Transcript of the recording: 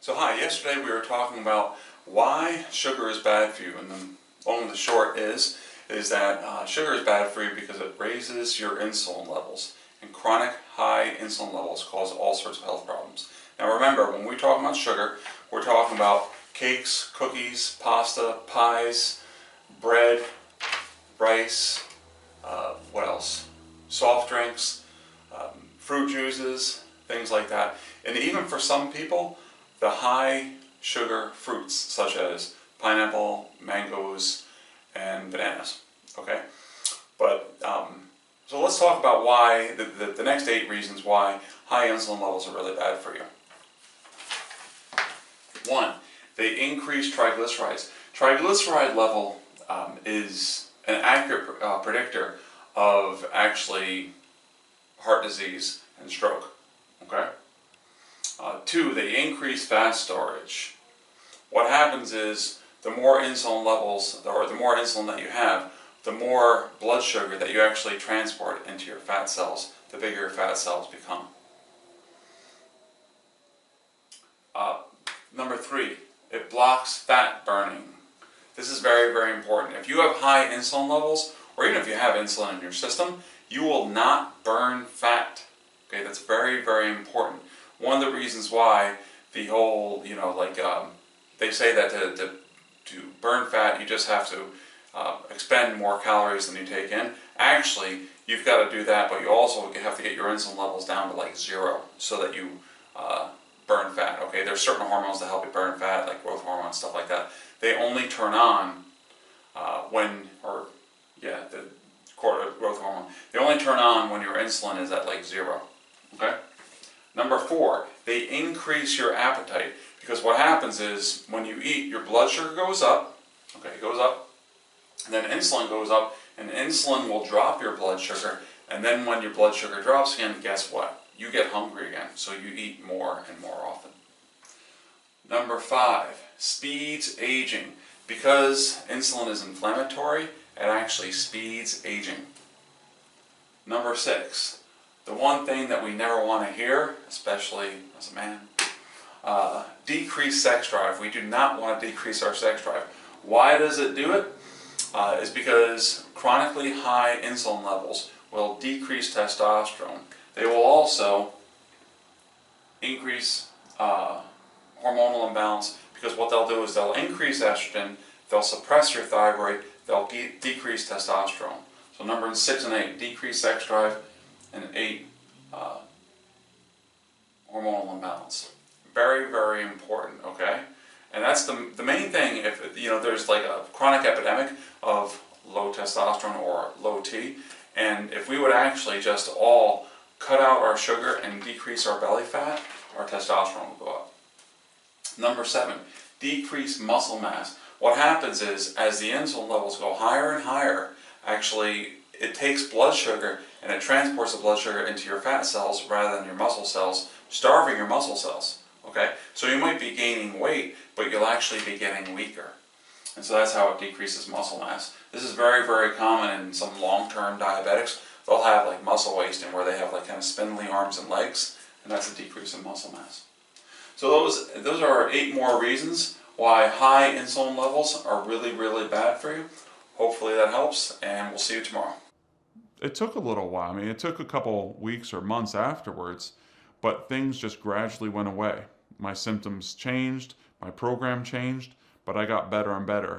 So hi, yesterday we were talking about why sugar is bad for you, and the long and the short is that sugar is bad for you because it raises your insulin levels, and chronic high insulin levels cause all sorts of health problems. Now remember, when we talk about sugar, we're talking about cakes, cookies, pasta, pies, bread, rice, what else? Soft drinks, fruit juices, things like that. And even for some people, the high sugar fruits such as pineapple, mangoes, and bananas. Okay, but so let's talk about why the next 8 reasons why high insulin levels are really bad for you. 1, they increase triglycerides. Triglyceride level is an accurate predictor of actually heart disease and stroke. Okay. 2, they increase fat storage. What happens is the more insulin levels, or the more insulin that you have, the more blood sugar that you actually transport into your fat cells, the bigger your fat cells become. Number 3, it blocks fat burning. This is very, very important. If you have high insulin levels, or even if you have insulin in your system, you will not burn fat. Okay, that's very, very important. One of the reasons why the whole, they say that to burn fat, you just have to expend more calories than you take in. Actually, you've got to do that, but you also have to get your insulin levels down to like 0 so that you burn fat. Okay, there's certain hormones that help you burn fat, like growth hormone, stuff like that. They only turn on the growth hormone. They only turn on when your insulin is at like 0. Okay. Number 4, they increase your appetite, because what happens is when you eat, your blood sugar goes up. Okay, it goes up, and then insulin goes up, and insulin will drop your blood sugar, and then when your blood sugar drops again, guess what? You get hungry again, so you eat more and more often. Number 5, speeds aging. Because insulin is inflammatory, it actually speeds aging. Number 6, the one thing that we never want to hear, especially as a man, decrease sex drive. We do not want to decrease our sex drive. Why does it do it? Is because chronically high insulin levels will decrease testosterone. They will also increase hormonal imbalance, because what they'll do is they'll increase estrogen, they'll suppress your thyroid, they'll decrease testosterone. So number 6 and 8, decrease sex drive, and 8, hormonal imbalance. Very, very important, okay? And that's the main thing. If there's like a chronic epidemic of low testosterone or low T, and if we would actually just all cut out our sugar and decrease our belly fat, our testosterone will go up. Number 7, decrease muscle mass. What happens is, as the insulin levels go higher and higher, actually it takes blood sugar and it transports the blood sugar into your fat cells rather than your muscle cells, starving your muscle cells. Okay? So you might be gaining weight, but you'll actually be getting weaker. And so that's how it decreases muscle mass. This is very, very common in some long-term diabetics. They'll have like muscle wasting, where they have like kind of spindly arms and legs, and that's a decrease in muscle mass. So those are 8 more reasons why high insulin levels are really, really bad for you. Hopefully that helps, and we'll see you tomorrow. It took a little while. I mean, it took a couple weeks or months afterwards, but things just gradually went away. My symptoms changed, my program changed, but I got better and better.